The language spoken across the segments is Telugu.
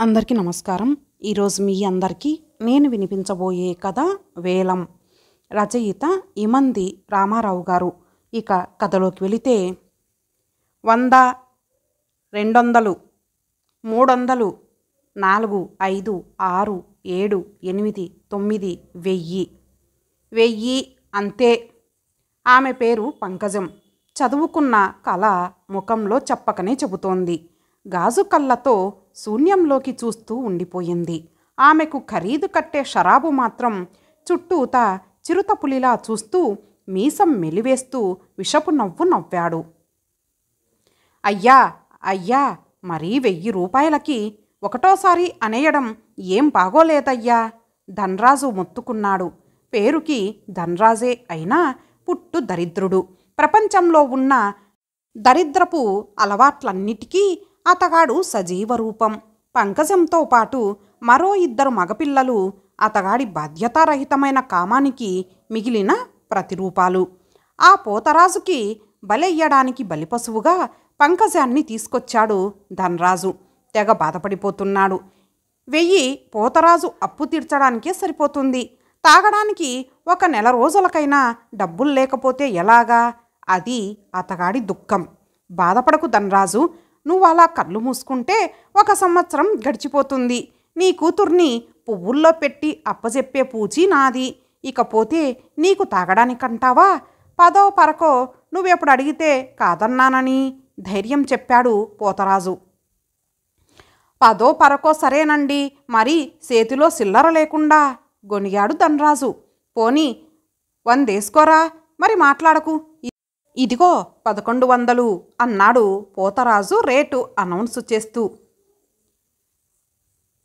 అందరికీ నమస్కారం. ఈరోజు మీ అందరికీ నేను వినిపించబోయే కథ వేలం. రచయిత ఇమంది రామారావు గారు. ఇక కథలోకి వెళితే 100, 200, 300, 4, 5, 6, 7, 8, 9, 1000 అంతే. ఆమె పేరు పంకజం. చదువుకున్న కళ ముఖంలో చెప్పకనే చెబుతోంది. గాజు కళ్ళతో శూన్యంలోకి చూస్తూ ఉండిపోయింది. ఆమెకు ఖరీదు కట్టే షరాబు మాత్రం చుట్టూత చిరుతపులిలా చూస్తూ మీసం మెలివేస్తూ విషపు నవ్వు నవ్వాడు. అయ్యా అయ్యా, మరీ 1000 రూపాయలకి ఒకటోసారి అనేయడం ఏం బాగోలేదయ్యా. ధన్రాజు మొత్తుకున్నాడు. పేరుకి ధన్రాజే అయినా పుట్టు దరిద్రుడు. ప్రపంచంలో ఉన్న దరిద్రపు అలవాట్లన్నిటికీ అతగాడు సజీవ రూపం. పంకజంతో పాటు మరో 2 మగపిల్లలు అతగాడి బాధ్యతారహితమైన కామానికి మిగిలిన ప్రతిరూపాలు. ఆ పోతరాజుకి బలెయ్యడానికి బలిపశువుగా పంకజాన్ని తీసుకొచ్చాడు ధన్రాజు. తెగ బాధపడిపోతున్నాడు. 1000 పోతరాజు అప్పు తీర్చడానికే సరిపోతుంది. తాగడానికి 1 నెల రోజులకైనా డబ్బులు లేకపోతే ఎలాగా? అది అతగాడి దుఃఖం. బాధపడకు ధన్రాజు, నువ్వు అలా కళ్ళు మూసుకుంటే 1 సంవత్సరం గడిచిపోతుంది. నీ కూతుర్ని పువ్వుల్లో పెట్టి అప్పజెప్పే పూచి నాది. ఇకపోతే నీకు తాగడానికంటావా? 10వ పరకో నువ్వెప్పుడు అడిగితే కాదన్నానని ధైర్యం చెప్పాడు పోతరాజు. 10వ పరకో సరేనండి, మరి చేతిలో సిల్లర లేకుండా గొనిగాడు ధన్రాజు. పోనీ 100 వేసుకోరా, మరి మాట్లాడకు. ఇదిగో 1100 అన్నాడు పోతరాజు రేటు అనౌన్స్ చేస్తూ.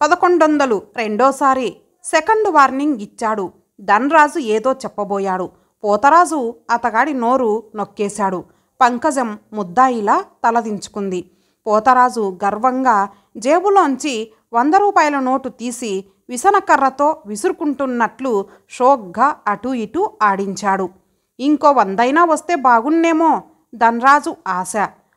1100 రెండోసారి సెకండ్ వార్నింగ్ ఇచ్చాడు. ధన్రాజు ఏదో చెప్పబోయాడు. పోతరాజు అతగాడి నోరు నొక్కేశాడు. పంకజం ముద్దాయిలా తలదించుకుంది. పోతరాజు గర్వంగా జేబులోంచి 100 రూపాయల నోటు తీసి విసనకర్రతో విసురుకుంటున్నట్లు షోక్గా అటూ ఇటూ ఆడించాడు. ఇంకో 100 వస్తే బాగున్నేమో ధన్రాజు ఆశ.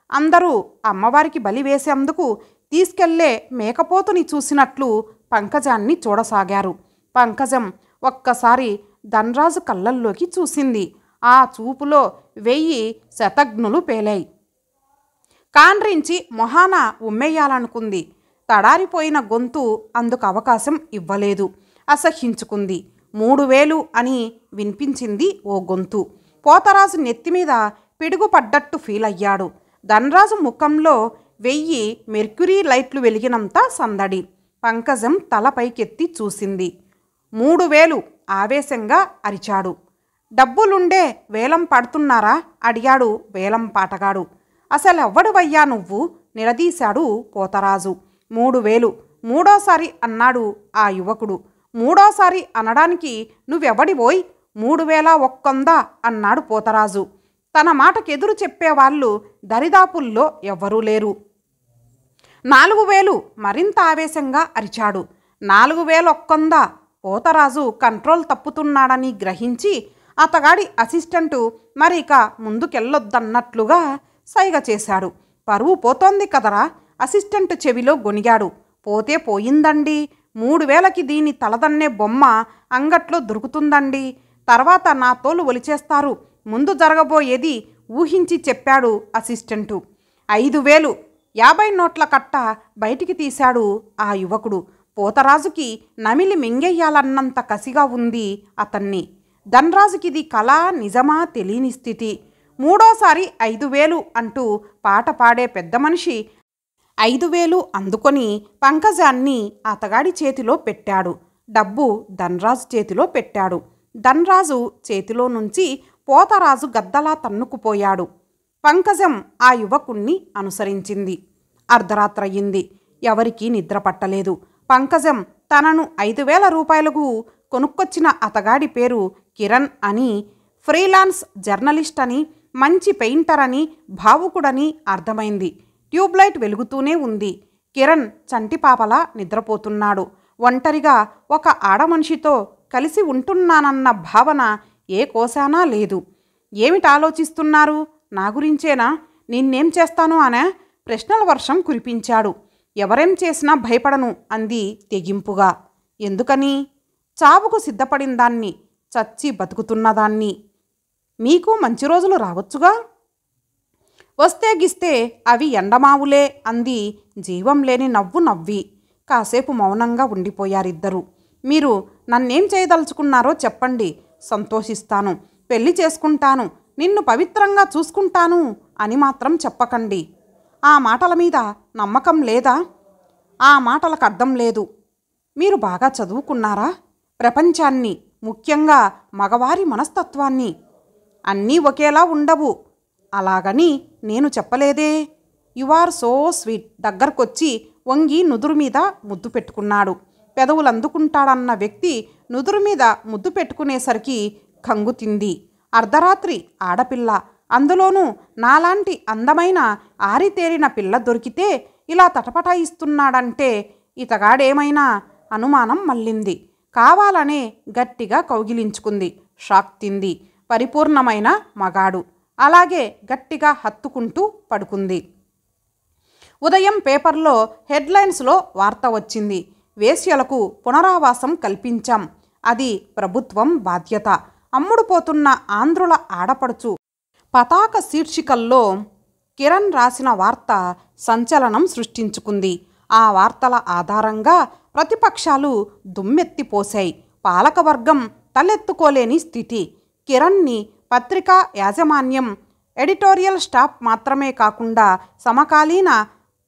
అందరూ అమ్మవారికి బలి వేసేందుకు తీసుకెళ్లే మేకపోతుని చూసినట్లు పంకజాన్ని చూడసాగారు. పంకజం ఒక్కసారి ధన్రాజు కళ్ళల్లోకి చూసింది. ఆ చూపులో 1000 శతఘ్నులు పేలాయి. కాండ్రించి మొహాన ఉమ్మేయాలనుకుంది. తడారిపోయిన గొంతు అందుకు అవకాశం ఇవ్వలేదు. అసహ్యించుకుంది. 3000 అని వినిపించింది ఓ గొంతు. పోతరాజు నెత్తిమీద పిడుగుపడ్డట్టు ఫీల్ అయ్యాడు. ధన్రాజు ముఖంలో 1000 మెర్క్యూరీ లైట్లు వెలిగినంత సందడి. పంకజం తల పైకెత్తి చూసింది. 3000 ఆవేశంగా అరిచాడు. డబ్బులుండే వేలం పడుతున్నారా అడిగాడు వేలం పాటగాడు. అసలెవ్వడువయ్యా నువ్వు నిలదీశాడు పోతరాజు. 3000 మూడోసారి అన్నాడు ఆ యువకుడు. మూడోసారి అనడానికి నువ్వెవడివోయ్? 3100 అన్నాడు పోతరాజు. తన మాటకెదురు చెప్పేవాళ్ళు దరిదాపుల్లో ఎవ్వరూ లేరు. 4000 మరింత ఆవేశంగా అరిచాడు. 4100. పోతరాజు కంట్రోల్ తప్పుతున్నాడని గ్రహించి అతగాడి అసిస్టెంటు మరిక ముందుకెళ్ళొద్దన్నట్లుగా సైగ చేశాడు. పరువు పోతోంది కదరా, అసిస్టెంట్ చెవిలో గొనిగాడు. పోతే పోయిందండి, 3000కి దీని తలదన్నే బొమ్మ అంగట్లో దొరుకుతుందండి. తర్వాత నా తోలు ఒలిచేస్తారు. ముందు జరగబోయేది ఊహించి చెప్పాడు అసిస్టెంటు. 5000 50 నోట్ల కట్ట బయటికి తీశాడు ఆ యువకుడు. పోతరాజుకి నమిలి మింగెయ్యాలన్నంత కసిగా ఉంది అతన్ని. ధన్రాజుకిది కళ నిజమా తెలియని స్థితి. మూడోసారి 5000 అంటూ పాట పాడే పెద్ద మనిషి 5000 అందుకొని పంకజాన్ని అతగాడి చేతిలో పెట్టాడు. డబ్బు ధన్రాజు చేతిలో పెట్టాడు. ధన్రాజు చేతిలో నుంచి పోతరాజు గద్దలా తన్నుకుపోయాడు. పంకజం ఆ యువకుణ్ణి అనుసరించింది. అర్ధరాత్రయ్యింది. ఎవరికీ నిద్ర పట్టలేదు. పంకజం తనను 5000 రూపాయలకు కొనుక్కొచ్చిన అతగాడి పేరు కిరణ్ అని, ఫ్రీలాన్స్ జర్నలిస్ట్ అని, మంచి పెయింటర్ అని, భావుకుడని అర్థమైంది. ట్యూబ్లైట్ వెలుగుతూనే ఉంది. కిరణ్ చంటిపాపలా నిద్రపోతున్నాడు. ఒంటరిగా ఒక ఆడమనిషితో కలిసి ఉంటున్నానన్న భావన ఏ కోశానా లేదు. ఏమిటి ఆలోచిస్తున్నారు? నా గురించేనా? నిన్నేం చేస్తాను అనే ప్రశ్నల వర్షం కురిపించాడు. ఎవరేం చేసినా భయపడను అంది తెగింపుగా. ఎందుకని? చావుకు సిద్ధపడిన దాన్ని, చచ్చి బతుకుతున్నదాన్ని. మీకు మంచి రోజులు రావచ్చుగా. వస్తే గిస్తే అవి ఎండమావులే అంది జీవం లేని నవ్వు నవ్వి. కాసేపు మౌనంగా ఉండిపోయారిద్దరూ. మీరు నన్నేం చేయదలుచుకున్నారో చెప్పండి, సంతోషిస్తాను, పెళ్లి చేసుకుంటాను, నిన్ను పవిత్రంగా చూసుకుంటాను అని మాత్రం చెప్పకండి. ఆ మాటల మీద నమ్మకం లేదా? ఆ మాటలకు అర్థం లేదు. మీరు బాగా చదువుకున్నారా? ప్రపంచాన్ని, ముఖ్యంగా మగవారి మనస్తత్వాన్ని. అన్నీ ఒకేలా ఉండవు. అలాగని నేను చెప్పలేదే. You are so sweet. దగ్గరకొచ్చి వంగి నుదురు మీద ముద్దు పెట్టుకున్నాడు. పెదవులు అందుకుంటాడన్న వ్యక్తి నుదురు మీద ముద్దు పెట్టుకునేసరికి కంగుతింది. అర్ధరాత్రి ఆడపిల్ల, అందులోనూ నాలాంటి అందమైన ఆరితేరిన పిల్ల దొరికితే ఇలా తటపటాయిస్తున్నాడంటే ఇతగాడేమైనా అనుమానం మళ్ళింది. కావాలనే గట్టిగా కౌగిలించుకుంది. షాక్ తింది. పరిపూర్ణమైన మగాడు. అలాగే గట్టిగా హత్తుకుంటూ పడుకుంది. ఉదయం పేపర్లో హెడ్లైన్స్లో వార్త వచ్చింది. వేశ్యలకు పునరావాసం కల్పించాం. అది ప్రభుత్వం బాధ్యత. అమ్ముడుపోతున్న ఆంధ్రుల ఆడపడుచు పతాక శీర్షికల్లో కిరణ్ రాసిన వార్త సంచలనం సృష్టించుకుంది. ఆ వార్తల ఆధారంగా ప్రతిపక్షాలు దుమ్మెత్తిపోశాయి. పాలకవర్గం తలెత్తుకోలేని స్థితి. కిరణ్ని పత్రికా యాజమాన్యం, ఎడిటోరియల్ స్టాఫ్ మాత్రమే కాకుండా సమకాలీన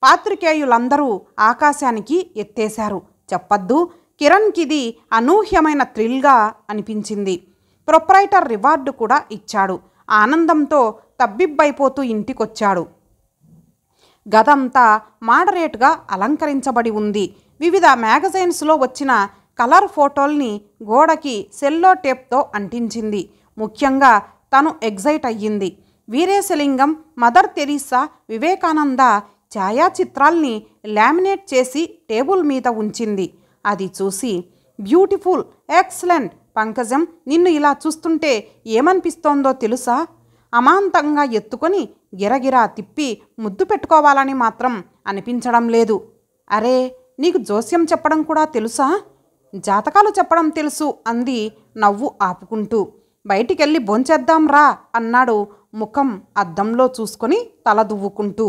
పాత్రికేయులందరూ ఆకాశానికి ఎత్తేశారు. చెప్పద్దు, కిరణ్కిది అనూహ్యమైన థ్రిల్గా అనిపించింది. ప్రొప్రైటర్ రివార్డు కూడా ఇచ్చాడు. ఆనందంతో తబ్బిబ్బైపోతూ ఇంటికొచ్చాడు. గదంతా మోడరేట్గా అలంకరించబడి ఉంది. వివిధ మ్యాగజైన్స్లో వచ్చిన కలర్ ఫోటోల్ని గోడకి సెల్లో టేప్తో అంటించింది. ముఖ్యంగా తను ఎగ్జైట్ అయ్యింది. వీరేశలింగం, మదర్ తెరీసా, వివేకానంద ఛాయాచిత్రాల్ని లామినేట్ చేసి టేబుల్ మీద ఉంచింది. అది చూసి బ్యూటిఫుల్, ఎక్సలెంట్, పంకజం నిన్ను ఇలా చూస్తుంటే ఏమనిపిస్తోందో తెలుసా? అమాంతంగా ఎత్తుకొని గిరగిరా తిప్పి ముద్దు పెట్టుకోవాలని మాత్రం అనిపించడం లేదు. అరే, నీకు జోస్యం చెప్పడం కూడా తెలుసా? జాతకాలు చెప్పడం తెలుసు అంది నవ్వు ఆపుకుంటూ. బయటికెళ్ళి భోంచేద్దాం రా అన్నాడు ముఖం అద్దంలో చూసుకొని తల దువ్వుకుంటూ.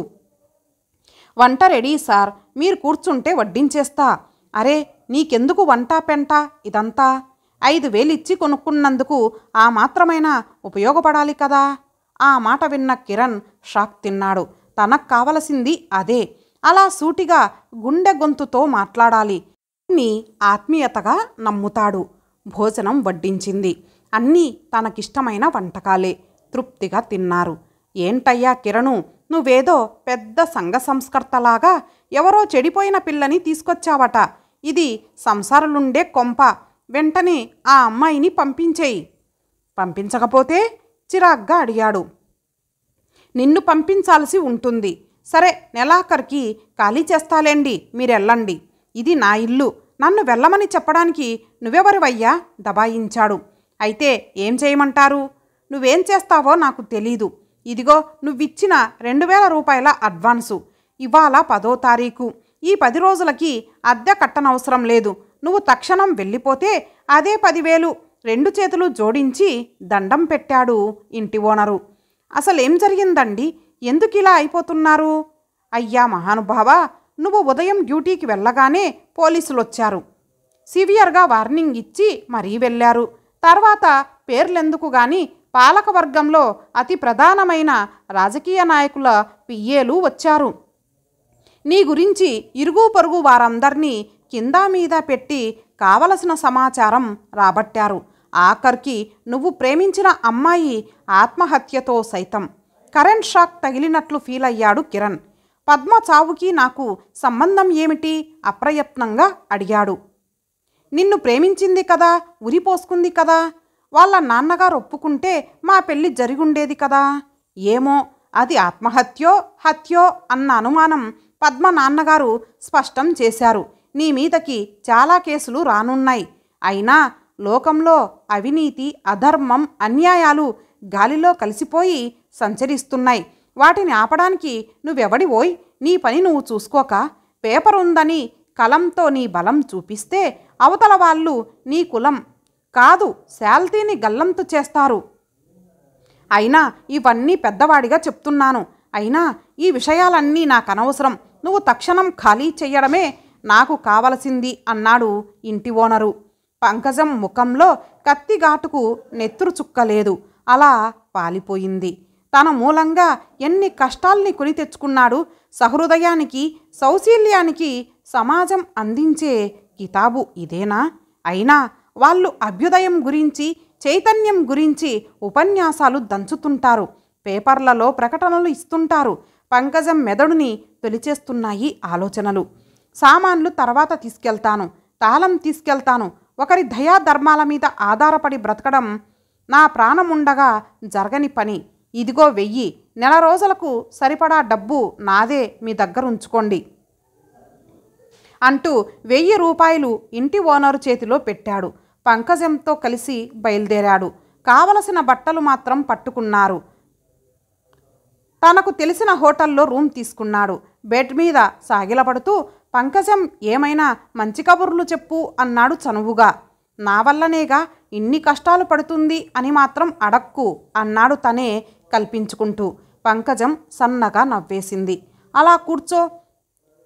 వంట రెడీ సార్, మీరు కూర్చుంటే వడ్డించేస్తా. అరే, నీకెందుకు వంట పెంట ఇదంతా? 5,000 ఇచ్చి కొనుక్కున్నందుకు ఆ మాత్రమైనా ఉపయోగపడాలి కదా. ఆ మాట విన్న కిరణ్ షాక్ తిన్నాడు. తనకు కావలసింది అదే. అలా సూటిగా గుండె గొంతుతో మాట్లాడాలి. అన్నీ ఆత్మీయతగా నమ్ముతాడు. భోజనం వడ్డించింది. అన్నీ తనకిష్టమైన వంటకాలే. తృప్తిగా తిన్నారు. ఏంటయ్యా కిరణు, నువ్వేదో పెద్ద సంఘ సంస్కర్తలాగా ఎవరో చెడిపోయిన పిల్లని తీసుకొచ్చావట. ఇది సంసారులుండే కొంప. వెంటనే ఆ అమ్మాయిని పంపించేయి. పంపించకపోతే? చిరాగ్గా అడిగాడు. నిన్ను పంపించాల్సి ఉంటుంది. సరే, నెలాఖరికి ఖాళీ చేస్తాలేండి, మీరెళ్ళండి. ఇది నా ఇల్లు. నన్ను వెళ్ళమని చెప్పడానికి నువ్వెవరివయ్యా? దబాయించాడు. అయితే ఏం చేయమంటారు? నువ్వేం చేస్తావో నాకు తెలీదు. ఇదిగో నువ్విచ్చిన 2,000 రూపాయల అడ్వాన్సు. ఇవాళ 10వ తారీఖు. ఈ 10 రోజులకి అద్దె కట్టనవసరం లేదు. నువ్వు తక్షణం వెళ్ళిపోతే అదే 10,000. 2 చేతులు జోడించి దండం పెట్టాడు ఇంటి ఓనరు. అసలేం జరిగిందండి? ఎందుకిలా అయిపోతున్నారు? అయ్యా మహానుభావా, నువ్వు ఉదయం డ్యూటీకి వెళ్ళగానే పోలీసులొచ్చారు. సివియర్గా వార్నింగ్ ఇచ్చి మరీ వెళ్ళారు. తర్వాత పేర్లెందుకు గాని పాలకవర్గంలో అతి ప్రధానమైన రాజకీయ నాయకుల పిఏలు వచ్చారు. నీ గురించి ఇరుగు పొరుగు వారందర్నీ కింద మీద పెట్టి కావలసిన సమాచారం రాబట్టారు. ఆఖరికి నువ్వు ప్రేమించిన అమ్మాయి ఆత్మహత్యతో సైతం. కరెంట్ షాక్ తగిలినట్లు ఫీల్ అయ్యాడు కిరణ్. పద్మ చావుకి నాకు సంబంధం ఏమిటి? అప్రయత్నంగా అడిగాడు. నిన్ను ప్రేమించింది కదా, ఉరిపోసుకుంది కదా. వాళ్ళ నాన్నగారు ఒప్పుకుంటే మా పెళ్ళి జరిగుండేది కదా. ఏమో, అది ఆత్మహత్యో హత్యో అన్న అనుమానం పద్మ నాన్నగారు స్పష్టం చేశారు. నీ మీదకి చాలా కేసులు రానున్నాయి. అయినా లోకంలో అవినీతి, అధర్మం, అన్యాయాలు గాలిలో కలిసిపోయి సంచరిస్తున్నాయి. వాటిని ఆపడానికి నువ్వెవడివోయ్? నీ పని నువ్వు చూసుకోక పేపర్ ఉందని కలంతో నీ బలం చూపిస్తే అవతల వాళ్ళు నీ కులం కాదు శాల్తీని గల్లంతు చేస్తారు. అయినా ఇవన్నీ పెద్దవాడిగా చెప్తున్నాను. అయినా ఈ విషయాలన్నీ నాకు అనవసరం. నువ్వు తక్షణం ఖాళీ చెయ్యడమే నాకు కావలసింది అన్నాడు ఇంటి ఓనరు. పంకజం ముఖంలో కత్తిఘాటుకు నెత్తురు చుక్కలేదు. అలా పాలిపోయింది. తన మూలంగా ఎన్ని కష్టాల్ని కొని తెచ్చుకున్నాడు. సహృదయానికి సౌశీల్యానికి సమాజం అందించే కితాబు ఇదేనా? అయినా వాళ్ళు అభ్యుదయం గురించి చైతన్యం గురించి ఉపన్యాసాలు దంచుతుంటారు. పేపర్లలో ప్రకటనలు ఇస్తుంటారు. పంకజం మెదడుని తొలిచేస్తున్నాయి ఆలోచనలు. సామాన్లు తర్వాత తీసుకెళ్తాను, తాళం తీసుకెళ్తాను. ఒకరి దయాధర్మాల మీద ఆధారపడి బ్రతకడం నా ప్రాణముండగా జరగని పని. ఇదిగో 1000 నెల రోజులకు సరిపడా డబ్బు నాదే, మీ దగ్గర ఉంచుకోండి అంటూ 1000 రూపాయలు ఇంటి ఓనరు చేతిలో పెట్టాడు. పంకజంతో కలిసి బయలుదేరాడు. కావలసిన బట్టలు మాత్రం పట్టుకున్నారు. తనకు తెలిసిన హోటల్లో రూమ్ తీసుకున్నాడు. బెడ్ మీద సాగిలపడుతూ పంకజం ఏమైనా మంచి కబుర్లు చెప్పు అన్నాడు చనువుగా. నా వల్లనేగా ఇన్ని కష్టాలు పడుతుంది అని మాత్రం అడక్కు అన్నాడు తనే కల్పించుకుంటూ. పంకజం సన్నగా నవ్వేసింది. అలా కూర్చో,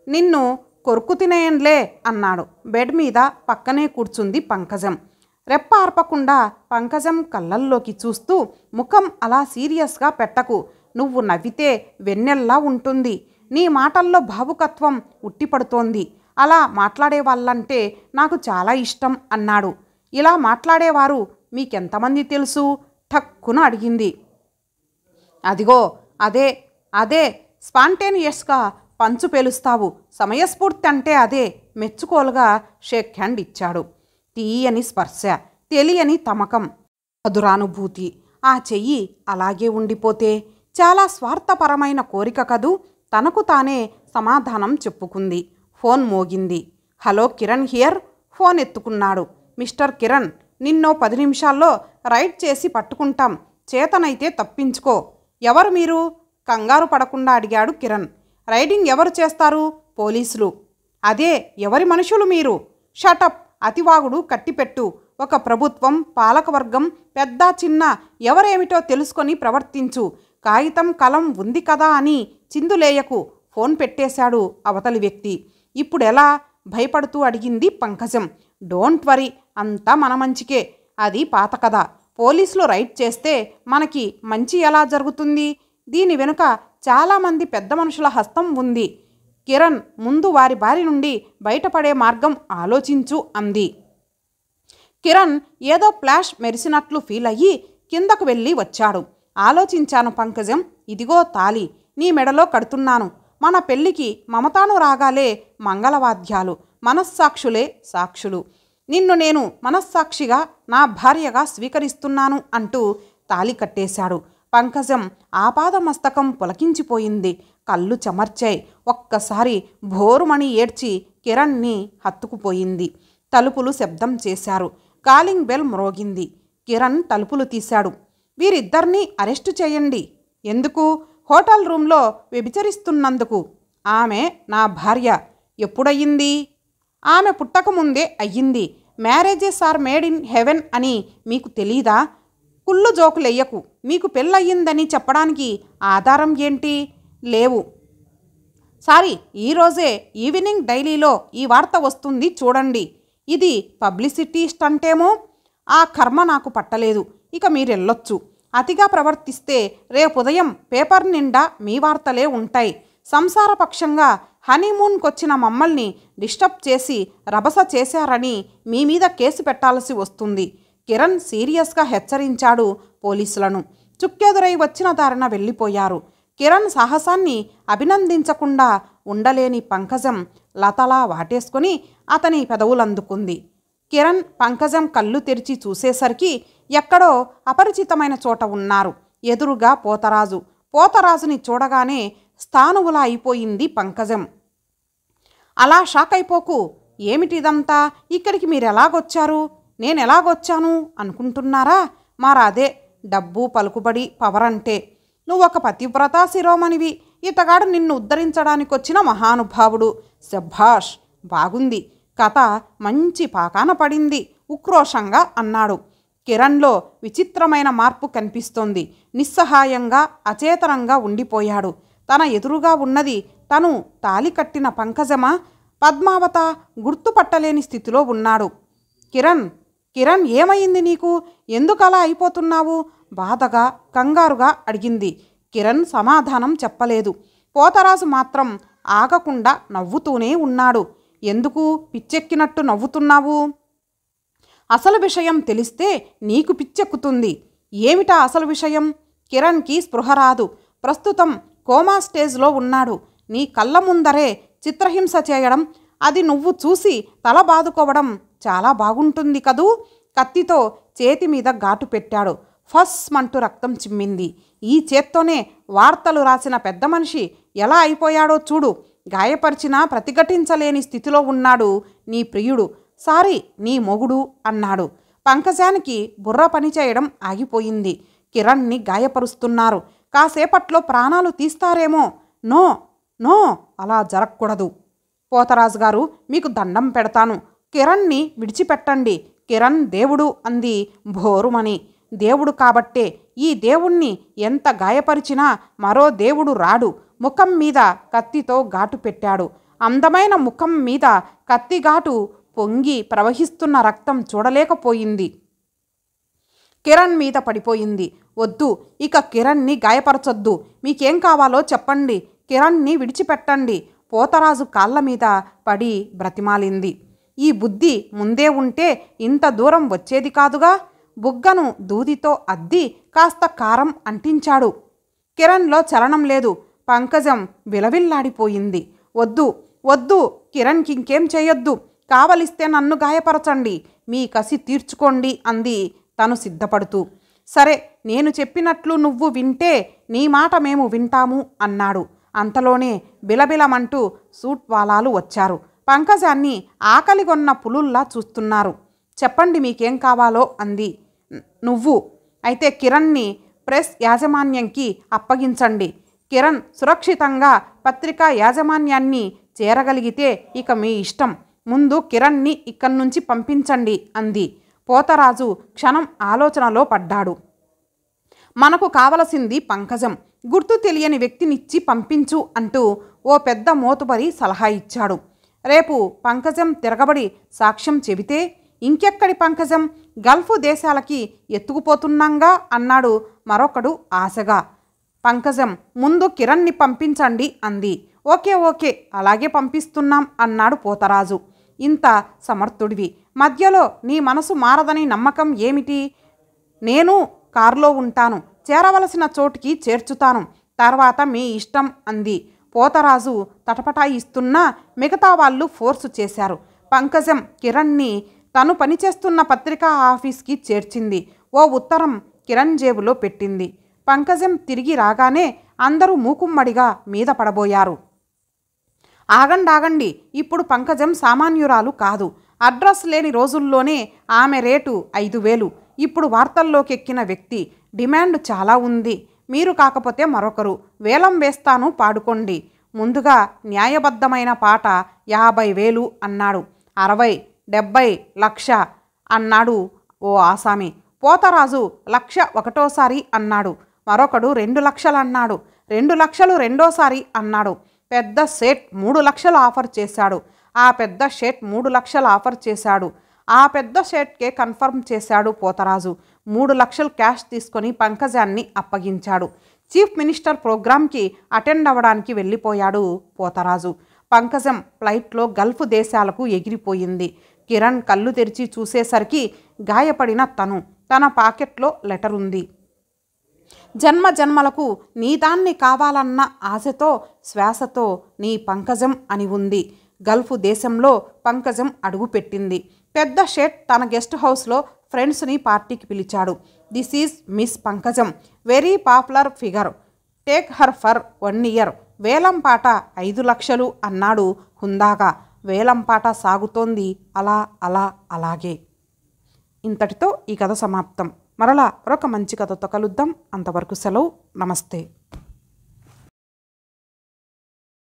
నిన్ను కొరుకు తినేయంలే అన్నాడు. బెడ్ మీద పక్కనే కూర్చుంది పంకజం. రెప్ప ఆర్పకుండా పంకజం కళ్ళల్లోకి చూస్తూ, ముఖం అలా సీరియస్గా పెట్టకు. నువ్వు నవ్వితే వెన్నెల్లా ఉంటుంది. నీ మాటల్లో భావుకత్వం ఉట్టిపడుతోంది. అలా మాట్లాడే వాళ్ళంటే నాకు చాలా ఇష్టం అన్నాడు. ఇలా మాట్లాడేవారు మీకెంతమంది తెలుసు? ఠక్కున అడిగింది. అదిగో అదే అదే స్పాంటేనియస్గా పంచు పేలుస్తావు. సమయస్ఫూర్తి అంటే అదే మెచ్చుకోలుగా షేక్ హ్యాండ్ ఇచ్చాడు. తీయని స్పర్శ, తెలియని తమకం, అదురానుభూతి. ఆ చెయ్యి అలాగే ఉండిపోతే చాలా స్వార్థపరమైన కోరిక కదూ. తనకు తానే సమాధానం చెప్పుకుంది. ఫోన్ మోగింది. Hello Kiran here. ఫోన్ ఎత్తుకున్నాడు. మిస్టర్ కిరణ్, నిన్నో 10 నిమిషాల్లో రైడ్ చేసి పట్టుకుంటాం. చేతనైతే తప్పించుకో. ఎవరు మీరు? కంగారు పడకుండా అడిగాడు కిరణ్. రైడింగ్ ఎవరు చేస్తారు? పోలీసులు. అదే, ఎవరి మనుషులు మీరు? షటప్, అతివాగుడు కట్టిపెట్టు. ఒక ప్రభుత్వం, పాలకవర్గం, పెద్ద చిన్న ఎవరేమిటో తెలుసుకొని ప్రవర్తించు. కాగితం కలం ఉంది కదా అని చిందులేయకు. ఫోన్ పెట్టేశాడు అవతలి వ్యక్తి. ఇప్పుడెలా? భయపడుతూ అడిగింది పంకజం. డోంట్ వరీ, అంతా మన మంచికే. అది పాత కథ. పోలీసులు రైడ్ చేస్తే మనకి మంచి ఎలా జరుగుతుంది? దీని వెనుక చాలామంది పెద్ద మనుషుల హస్తం ఉంది. కిరణ్, ముందు వారి బారి నుండి బయటపడే మార్గం ఆలోచించు అంది. కిరణ్ ఏదో ఫ్లాష్ మెరిసినట్లు ఫీల్ అయ్యి కిందకు వెళ్ళి వచ్చాడు. ఆలోచించాను పంకజం. ఇదిగో తాళి నీ మెడలో కడుతున్నాను. మన పెళ్ళికి మమతాను రాగాలే మంగళవాద్యాలు, మనస్సాక్షులే సాక్షులు. నిన్ను నేను మనస్సాక్షిగా నా భార్యగా స్వీకరిస్తున్నాను అంటూ తాళి కట్టేశాడు. పంకజం ఆపాదమస్తకం పులకించిపోయింది. కళ్ళు చెమర్చాయి. ఒక్కసారి భోరుమని ఏడ్చి కిరణ్ని హత్తుకుపోయింది. తలుపులు శబ్దం చేశారు. Calling bell మ్రోగింది. కిరణ్ తలుపులు తీశాడు. వీరిద్దరినీ అరెస్టు చేయండి. ఎందుకు? హోటల్ రూమ్లో వ్యభిచరిస్తున్నందుకు. ఆమె నా భార్య. ఎప్పుడయ్యింది? ఆమె పుట్టకముందే అయ్యింది. Marriages are made in heaven అని మీకు తెలీదా? కుళ్ళు జోకులెయ్యకు. మీకు పెళ్ళయ్యిందని చెప్పడానికి ఆధారం ఏంటి? లేవు. సారీ, ఈరోజే ఈవినింగ్ డైలీలో ఈ వార్త వస్తుంది చూడండి. ఇది పబ్లిసిటీ స్టంటేమో. ఆ కర్మ నాకు పట్టలేదు. ఇక మీరెళ్ళొచ్చు. అతిగా ప్రవర్తిస్తే రేపుదయం పేపర్ నిండా మీ వార్తలే ఉంటాయి. సంసారపక్షంగా హనీమూన్కొచ్చిన మమ్మల్ని డిస్టర్బ్ చేసి రభస చేశారని మీ మీద కేసు పెట్టాల్సి వస్తుంది. కిరణ్ సీరియస్గా హెచ్చరించాడు పోలీసులను. చుక్కెదురై వచ్చిన దారిన వెళ్ళిపోయారు. కిరణ్ సాహసాన్ని అభినందించకుండా ఉండలేని పంకజం లతలా వాటేసుకుని అతని పెదవులందుకుంది. కిరణ్ పంకజం కళ్ళు తెరిచి చూసేసరికి ఎక్కడో అపరిచితమైన చోట ఉన్నారు. ఎదురుగా పోతరాజు. పోతరాజుని చూడగానే స్థానువులా అయిపోయింది పంకజం. అలా షాక్ అయిపోకు. ఏమిటిదంతా? ఇక్కడికి మీరెలాగొచ్చారు? నేనెలాగొచ్చాను అనుకుంటున్నారా? మారాదే డబ్బు, పలుకుబడి, పవర్ అంటే. నువ్వొక పతివ్రతా శిరోమణివి. ఇతగాడు నిన్ను ఉద్ధరించడానికి వచ్చిన మహానుభావుడు. శభాష్, బాగుంది, కథ మంచి పాకాన పడింది ఉక్రోషంగా అన్నాడు. కిరణ్లో విచిత్రమైన మార్పు కనిపిస్తోంది. నిస్సహాయంగా అచేతనంగా ఉండిపోయాడు. తన ఎదురుగా ఉన్నది తను తాలి కట్టిన పంకజమా, పద్మావత గుర్తుపట్టలేని స్థితిలో ఉన్నాడు. కిరణ్, కిరణ్, ఏమైంది నీకు? ఎందుకలా అయిపోతున్నావు? బాధగా కంగారుగా అడిగింది. కిరణ్ సమాధానం చెప్పలేదు. పోతరాజు మాత్రం ఆగకుండా నవ్వుతూనే ఉన్నాడు. ఎందుకు పిచ్చెక్కినట్టు నవ్వుతున్నావు? అసలు విషయం తెలిస్తే నీకు పిచ్చెక్కుతుంది. ఏమిటా అసలు విషయం? కిరణ్కి స్పృహ రాదు. ప్రస్తుతం కోమా స్టేజ్లో ఉన్నాడు. నీ కళ్ళ ముందరే చిత్రహింస చేయడం, అది నువ్వు చూసి తల బాదుకోవడం చాలా బాగుంటుంది కదూ. కత్తితో చేతి మీద ఘాటు పెట్టాడు. ఫస్ మంటూ రక్తం చిమ్మింది. ఈ చేత్తోనే వార్తలు రాసిన పెద్ద మనిషి ఎలా అయిపోయాడో చూడు. గాయపరిచినా ప్రతిఘటించలేని స్థితిలో ఉన్నాడు నీ ప్రియుడు, సారీ నీ మొగుడు అన్నాడు. పంకజానికి బుర్ర పనిచేయడం ఆగిపోయింది. కిరణ్ని గాయపరుస్తున్నారు. కాసేపట్లో ప్రాణాలు తీస్తారేమో. నో నో, అలా జరగకూడదు. పోతరాజు గారు, మీకు దండం పెడతాను. కిరణ్ని విడిచిపెట్టండి. కిరణ్ దేవుడు అంది భోరుమని. దేవుడు కాబట్టే ఈ దేవుణ్ణి ఎంత గాయపరిచినా మరో దేవుడు రాడు. ముఖం మీద కత్తితో ఘాటు పెట్టాడు. అందమైన ముఖం మీద కత్తిఘాటు పొంగి ప్రవహిస్తున్న రక్తం చూడలేకపోయింది. కిరణ్ మీద పడిపోయింది. వద్దు, ఇక కిరణ్ని గాయపరచొద్దు. మీకేం కావాలో చెప్పండి. కిరణ్ని విడిచిపెట్టండి. పోతరాజు కాళ్ళ మీద పడి బ్రతిమాలింది. ఈ బుద్ధి ముందే ఉంటే ఇంత దూరం వచ్చేది కాదుగా. బుగ్గను దూదితో అద్ది కాస్త కారం అంటించాడు. కిరణ్లో చలనం లేదు. పంకజం విలవిల్లాడిపోయింది. వద్దు వద్దు, కిరణ్కి ఇంకేం చేయొద్దు. కావలిస్తే నన్ను గాయపరచండి, మీ కసి తీర్చుకోండి అంది తను సిద్ధపడుతూ. సరే, నేను చెప్పినట్లు నువ్వు వింటే నీ మాట మేము వింటాము అన్నాడు. అంతలోనే బిలబిలమంటూ సూట్ వాలాలు వచ్చారు. పంకజాన్ని ఆకలిగొన్న పులుల్లా చూస్తున్నారు. చెప్పండి మీకేం కావాలో అంది. నువ్వు అయితే కిరణ్ని ప్రెస్ యాజమాన్యంకి అప్పగించండి. కిరణ్ సురక్షితంగా పత్రికా యాజమాన్యాన్ని చేరగలిగితే ఇక మీ ఇష్టం. ముందు కిరణ్ని ఇక్కడి నుంచి పంపించండి అంది. పోతరాజు క్షణం ఆలోచనలో పడ్డాడు. మనకు కావలసింది పంకజం. గుర్తు తెలియని వ్యక్తినిచ్చి పంపించు అంటూ ఓ పెద్ద మోతుబరి సలహా ఇచ్చాడు. రేపు పంకజం తిరగబడి సాక్ష్యం చెబితే ఇంకెక్కడి పంకజం, గల్ఫ్ దేశాలకి ఎత్తుకుపోతున్నాంగా అన్నాడు మరొకడు ఆశగా. పంకజం, ముందు కిరణ్ని పంపించండి అంది. ఓకే ఓకే, అలాగే పంపిస్తున్నాం అన్నాడు పోతరాజు. ఇంత సమర్థుడివి, మధ్యలో నీ మనసు మారదని నమ్మకం ఏమిటి? నేను కారులో ఉంటాను, చేరవలసిన చోటుకి చేర్చుతాను, తర్వాత మీ ఇష్టం అంది. పోతరాజు తటపటాయిస్తున్నా మిగతా వాళ్ళు ఫోర్సు చేశారు. పంకజం కిరణ్ని తను పనిచేస్తున్న పత్రికా ఆఫీస్కి చేర్చింది. ఓ ఉత్తరం కిరణ్ జేబులో పెట్టింది. పంకజం తిరిగి రాగానే అందరూ మూకుమ్మడిగా మీద పడబోయారు. ఆగండాగండి, ఇప్పుడు పంకజం సామాన్యురాలు కాదు. అడ్రస్ లేని రోజుల్లోనే ఆమె రేటు 5,000. ఇప్పుడు వార్తల్లోకెక్కిన వ్యక్తి. డిమాండ్ చాలా ఉంది. మీరు కాకపోతే మరొకరు. వేలం వేస్తాను, పాడుకోండి. ముందుగా న్యాయబద్ధమైన పాట 50,000 అన్నాడు. 60, 70, 1,00,000 అన్నాడు ఓ ఆసామి. పోతరాజు 1,00,000 ఒకటోసారి అన్నాడు. మరొకడు 2,00,000 అన్నాడు. 2,00,000 రెండోసారి అన్నాడు. పెద్ద సేట్ 3,00,000 ఆఫర్ చేశాడు. ఆ పెద్ద షేట్ 3,00,000 ఆఫర్ చేశాడు. ఆ పెద్ద షేట్కే కన్ఫర్మ్ చేశాడు పోతరాజు. 3,00,000 క్యాష్ తీసుకొని పంకజాన్ని అప్పగించాడు. చీఫ్ మినిస్టర్ ప్రోగ్రాంకి అటెండ్ అవ్వడానికి వెళ్ళిపోయాడు పోతరాజు. పంకజం ఫ్లైట్లో గల్ఫ్ దేశాలకు ఎగిరిపోయింది. కిరణ్ కళ్ళు తెరిచి చూసేసరికి గాయపడిన తన పాకెట్లో లెటర్ ఉంది. జన్మ జన్మలకు నీదాన్ని కావాలన్న ఆశతో శ్వాసతో నీ పంకజం అని ఉంది. గల్ఫ్ దేశంలో పంకజం అడుగుపెట్టింది. పెద్ద షేట్ తన గెస్ట్ హౌస్లో ఫ్రెండ్స్ని పార్టీకి పిలిచాడు. This is miss Pankajam, very popular figure, take her for 1 year. వేలంపాట 5,00,000 అన్నాడు హుందాగా. వేలంపాట సాగుతోంది అలాగే. ఇంతటితో ఈ కథ సమాప్తం. మరలా మరొక మంచి కథతో కలుద్దాం. అంతవరకు సెలవు. నమస్తే.